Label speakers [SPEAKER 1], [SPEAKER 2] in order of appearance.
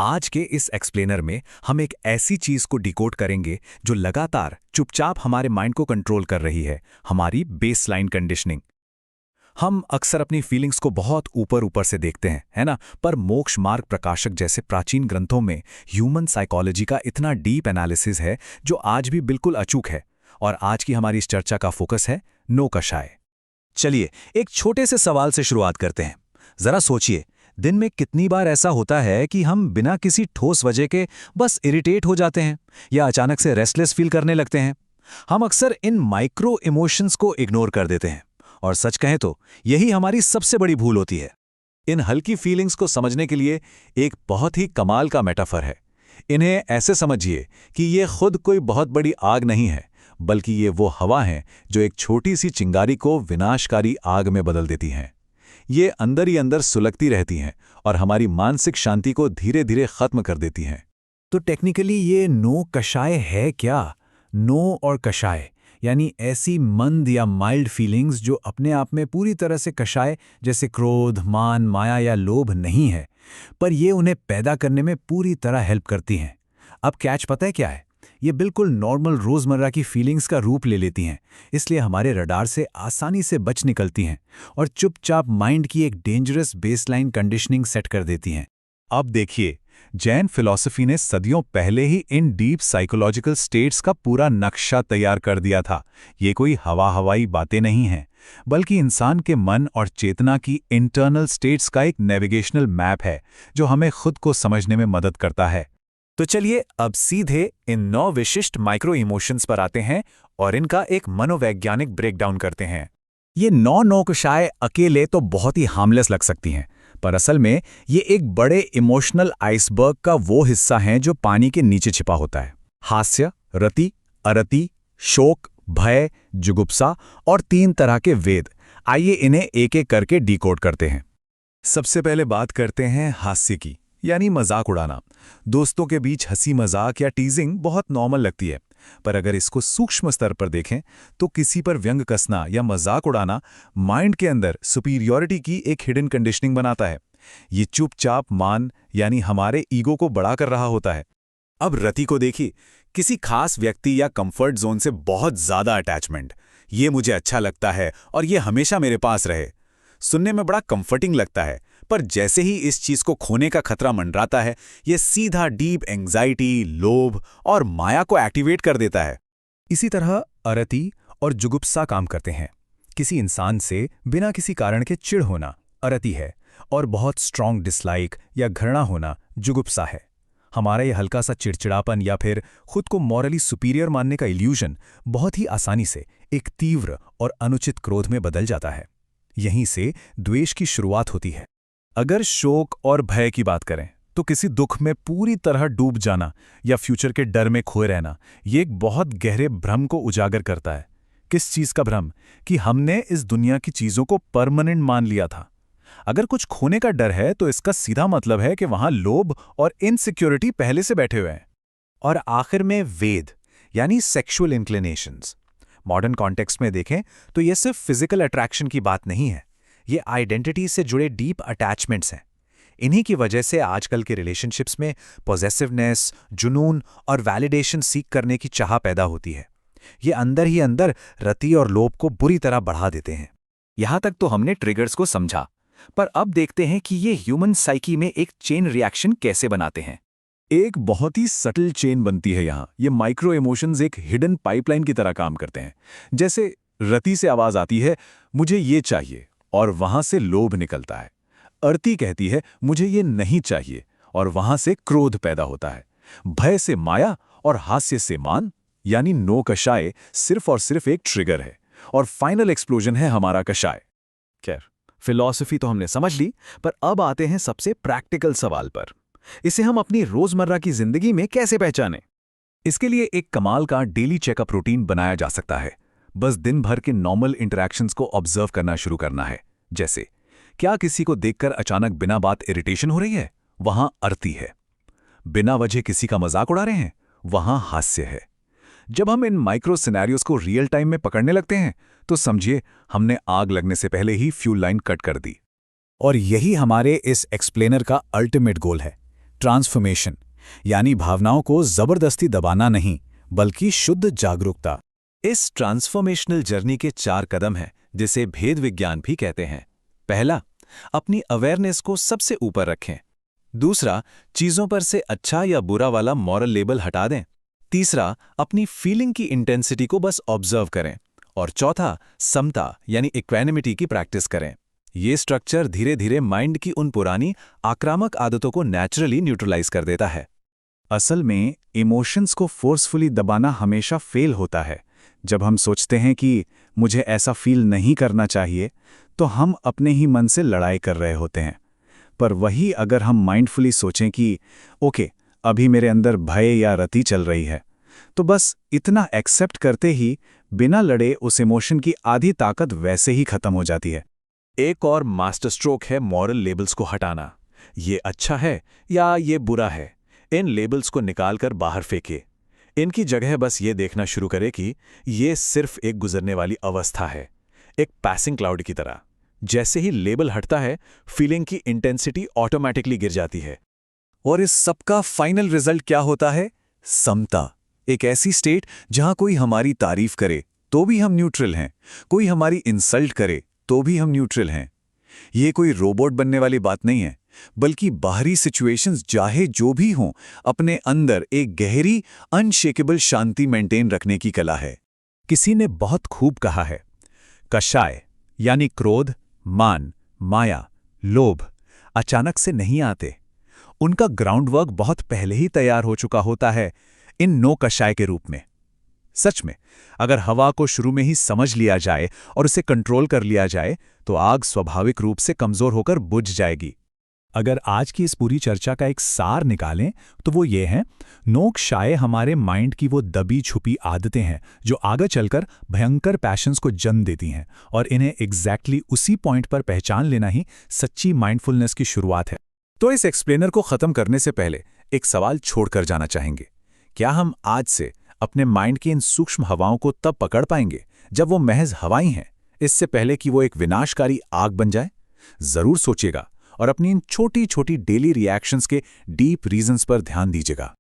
[SPEAKER 1] आज के इस एक्सप्लेनर में हम एक ऐसी चीज को डिकोड करेंगे जो लगातार चुपचाप हमारे माइंड को कंट्रोल कर रही है, हमारी बेसलाइन कंडीशनिंग। हम अक्सर अपनी फीलिंग्स को बहुत ऊपर ऊपर से देखते हैं, है ना? पर मोक्ष मार्ग प्रकाशक जैसे प्राचीन ग्रंथों में ह्यूमन साइकोलॉजी का इतना डीप एनालिसिस है जो आज भी बिल्कुल अचूक है। और आज की हमारी इस चर्चा का फोकस है नो कषाय।
[SPEAKER 2] चलिए एक छोटे से सवाल से शुरुआत करते हैं। जरा सोचिए, दिन में कितनी बार ऐसा होता है कि हम बिना किसी ठोस वजह के बस इरिटेट हो जाते हैं या अचानक से रेस्टलेस फील करने लगते हैं। हम अक्सर इन माइक्रो इमोशंस को इग्नोर कर देते हैं और सच कहें तो यही हमारी सबसे बड़ी भूल होती है। इन हल्की फीलिंग्स को समझने के लिए एक बहुत ही कमाल का मेटाफर है। इन्हें ऐसे समझिए कि ये खुद कोई बहुत बड़ी आग नहीं है, बल्कि ये वो हवा है जो एक छोटी सी चिंगारी को विनाशकारी आग में बदल देती हैं। ये अंदर ही अंदर सुलगती रहती हैं और हमारी मानसिक शांति को धीरे धीरे खत्म कर देती हैं।
[SPEAKER 1] तो टेक्निकली ये नो कषाय है क्या? नो और कषाय यानी ऐसी मंद या माइल्ड फीलिंग्स जो अपने आप में पूरी तरह से कषाय जैसे क्रोध, मान, माया या लोभ नहीं है, पर ये उन्हें पैदा करने में पूरी तरह हेल्प करती हैं। अब कैच पता है क्या है? ये बिल्कुल नॉर्मल रोज़मर्रा की फीलिंग्स का रूप ले लेती हैं, इसलिए हमारे रडार से आसानी से बच निकलती हैं और चुपचाप माइंड की एक डेंजरस बेसलाइन कंडीशनिंग सेट कर देती हैं।
[SPEAKER 2] अब देखिए, जैन फिलॉसफी ने सदियों पहले ही इन डीप साइकोलॉजिकल स्टेट्स का पूरा नक्शा तैयार कर दिया था। ये कोई हवाई बातें नहीं हैं, बल्कि इंसान के मन और चेतना की इंटरनल स्टेट्स का एक नेविगेशनल मैप है जो हमें खुद को समझने में मदद करता है।
[SPEAKER 1] तो चलिए अब सीधे इन 9 विशिष्ट माइक्रो इमोशंस पर आते हैं और इनका एक मनोवैज्ञानिक ब्रेकडाउन करते हैं।
[SPEAKER 2] ये 9 नो कषाय अकेले तो बहुत ही हार्मलेस लग सकती हैं, पर असल में ये एक बड़े इमोशनल आइसबर्ग का वो हिस्सा हैं जो पानी के नीचे छिपा होता है। हास्य, रति, अरति, शोक, भय, जुगुप्सा और 3 तरह के वेद। आइए इन्हें एक एक करके डिकोड करते हैं।
[SPEAKER 1] सबसे पहले बात करते हैं हास्य की, यानी मजाक उड़ाना। दोस्तों के बीच हंसी मजाक या टीजिंग बहुत नॉर्मल लगती है, पर अगर इसको सूक्ष्म स्तर पर देखें तो किसी पर व्यंग कसना या मजाक उड़ाना माइंड के अंदर सुपीरियॉरिटी की एक हिडन कंडीशनिंग बनाता है। ये चुपचाप मान यानी हमारे ईगो को बड़ा कर रहा होता है। अब रति को देखिए, किसी खास व्यक्ति या कंफर्ट जोन से बहुत ज्यादा अटैचमेंट। ये मुझे अच्छा लगता है और ये हमेशा मेरे पास रहे। सुनने में बड़ा कंफर्टिंग लगता है, पर जैसे ही इस चीज को खोने का खतरा मंडराता है, ये सीधा डीप एंग्जाइटी, लोभ और माया को एक्टिवेट कर देता है। इसी तरह अरति और जुगुप्सा काम करते हैं। किसी इंसान से बिना किसी कारण के चिढ़ होना अरति है और बहुत स्ट्रॉन्ग डिसलाइक या घृणा होना जुगुप्सा है। हमारा ये हल्का सा चिड़चिड़ापन या फिर खुद को मॉरली सुपीरियर मानने का इल्यूजन बहुत ही आसानी से एक तीव्र और अनुचित क्रोध में बदल जाता है। यहीं से द्वेष की शुरुआत होती है। अगर शोक और भय की बात करें तो किसी दुख में पूरी तरह डूब जाना या फ्यूचर के डर में खोए रहना, ये एक बहुत गहरे भ्रम को उजागर करता है। किस चीज का भ्रम? कि हमने इस दुनिया की चीजों को परमानेंट मान लिया था। अगर कुछ खोने का डर है तो इसका सीधा मतलब है कि वहां लोभ और इनसिक्योरिटी पहले से बैठे हुए हैं। और आखिर में वेद यानी सेक्सुअल इंक्लिनेशंस। मॉडर्न कॉन्टेक्स्ट में देखें तो यह सिर्फ फिजिकल अट्रैक्शन की बात नहीं है, ये आइडेंटिटी से जुड़े डीप अटैचमेंट्स हैं। इन्हीं की वजह से आजकल के रिलेशनशिप्स में पॉजेसिवनेस, जुनून और वैलिडेशन सीख करने की चाह पैदा होती है। ये अंदर ही अंदर रति और लोभ को बुरी तरह बढ़ा देते हैं। यहां तक तो हमने ट्रिगर्स को समझा, पर अब देखते हैं कि ये ह्यूमन साइकी में एक चेन रिएक्शन कैसे बनाते हैं।
[SPEAKER 2] एक बहुत ही सटल चेन बनती है यहाँ। ये माइक्रो इमोशंस एक हिडन पाइपलाइन की तरह काम करते हैं। जैसे रति से आवाज आती है, मुझे ये चाहिए, और वहां से लोभ निकलता है। अरति कहती है, मुझे ये नहीं चाहिए, और वहां से क्रोध पैदा होता है। भय से माया और हास्य से मान, यानी नो कषाय सिर्फ और सिर्फ एक ट्रिगर है, और फाइनल एक्सप्लोजन है हमारा कषाय।
[SPEAKER 1] खैर, फिलॉसफी तो हमने समझ ली, पर अब आते हैं सबसे प्रैक्टिकल सवाल पर। इसे हम अपनी रोजमर्रा की जिंदगी में कैसे पहचानें?
[SPEAKER 2] इसके लिए एक कमाल का डेली चेकअप रूटीन बनाया जा सकता है। बस दिन भर के नॉर्मल इंटरैक्शंस को ऑब्जर्व करना शुरू करना है। जैसे, क्या किसी को देखकर अचानक बिना बात इरिटेशन हो रही है? वहां अरति है। बिना वजह किसी का मजाक उड़ा रहे हैं? वहां हास्य है। जब हम इन माइक्रो सिनेरियोज को रियल टाइम में पकड़ने लगते हैं तो समझिए हमने आग लगने से पहले ही फ्यूल लाइन कट कर दी।
[SPEAKER 1] और यही हमारे इस एक्सप्लेनर का अल्टीमेट गोल है।
[SPEAKER 2] ट्रांसफॉर्मेशन, यानी भावनाओं को जबरदस्ती दबाना नहीं, बल्कि शुद्ध जागरूकता। इस ट्रांसफॉर्मेशनल जर्नी के 4 कदम हैं, जिसे भेद विज्ञान भी कहते हैं। पहला, अपनी अवेयरनेस को सबसे ऊपर रखें। दूसरा, चीजों पर से अच्छा या बुरा वाला मॉरल लेबल हटा दें। तीसरा, अपनी फीलिंग की इंटेंसिटी को बस ऑब्जर्व करें। और चौथा, समता यानी इक्वेनिमिटी की प्रैक्टिस करें। ये स्ट्रक्चर धीरे धीरे माइंड की उन पुरानी आक्रामक आदतों को नेचुरली न्यूट्रलाइज कर देता है।
[SPEAKER 1] असल में इमोशंस को फोर्सफुली दबाना हमेशा फेल होता है। जब हम सोचते हैं कि मुझे ऐसा फील नहीं करना चाहिए, तो हम अपने ही मन से लड़ाई कर रहे होते हैं। पर वही अगर हम माइंडफुली सोचें कि ओके, अभी मेरे अंदर भय या रति चल रही है, तो बस इतना एक्सेप्ट करते ही बिना लड़े उस इमोशन की आधी ताकत वैसे ही खत्म हो जाती है।
[SPEAKER 2] एक और मास्टर स्ट्रोक है मॉरल लेबल्स को हटाना। ये अच्छा है या ये बुरा है, इन लेबल्स को निकालकर बाहर फेंके। इनकी जगह बस ये देखना शुरू करें कि ये सिर्फ एक गुजरने वाली अवस्था है, एक पैसिंग क्लाउड की तरह। जैसे ही लेबल हटता है, फीलिंग की इंटेंसिटी ऑटोमेटिकली गिर जाती है। और इस सबका फाइनल रिजल्ट क्या होता है? समता। एक ऐसी स्टेट जहां कोई हमारी तारीफ करे तो भी हम न्यूट्रल हैं, कोई हमारी इंसल्ट करे तो भी हम न्यूट्रल हैं। ये कोई रोबोट बनने वाली बात नहीं है, बल्कि बाहरी सिचुएशंस चाहे जो भी हों, अपने अंदर एक गहरी अनशेकेबल शांति मेंटेन रखने की कला है। किसी ने बहुत खूब कहा है, कषाय यानी क्रोध, मान, माया, लोभ अचानक से नहीं आते। उनका ग्राउंडवर्क बहुत पहले ही तैयार हो चुका होता है इन 9 कषाय के रूप में। सच में, अगर हवा को शुरू में ही समझ लिया जाए और उसे कंट्रोल कर लिया जाए, तो आग स्वाभाविक रूप से कमजोर होकर बुझ जाएगी। अगर आज की इस पूरी चर्चा का एक सार निकालें, तो वो ये है, 9 कषाय हमारे माइंड की वो दबी छुपी आदतें हैं जो आगे चलकर भयंकर पैशंस को जन्म देती हैं, और इन्हें एग्जैक्टली उसी पॉइंट पर पहचान लेना ही सच्ची माइंडफुलनेस की शुरुआत है। तो इस एक्सप्लेनर को खत्म करने से पहले एक सवाल छोड़कर जाना चाहेंगे। क्या हम आज से अपने माइंड की इन सूक्ष्म हवाओं को तब पकड़ पाएंगे जब वो महज हवाएं हैं, इससे पहले कि वो एक विनाशकारी आग बन जाए? जरूर सोचिएगा और अपनी इन छोटी छोटी डेली रिएक्शंस के डीप रीजंस पर ध्यान दीजिएगा।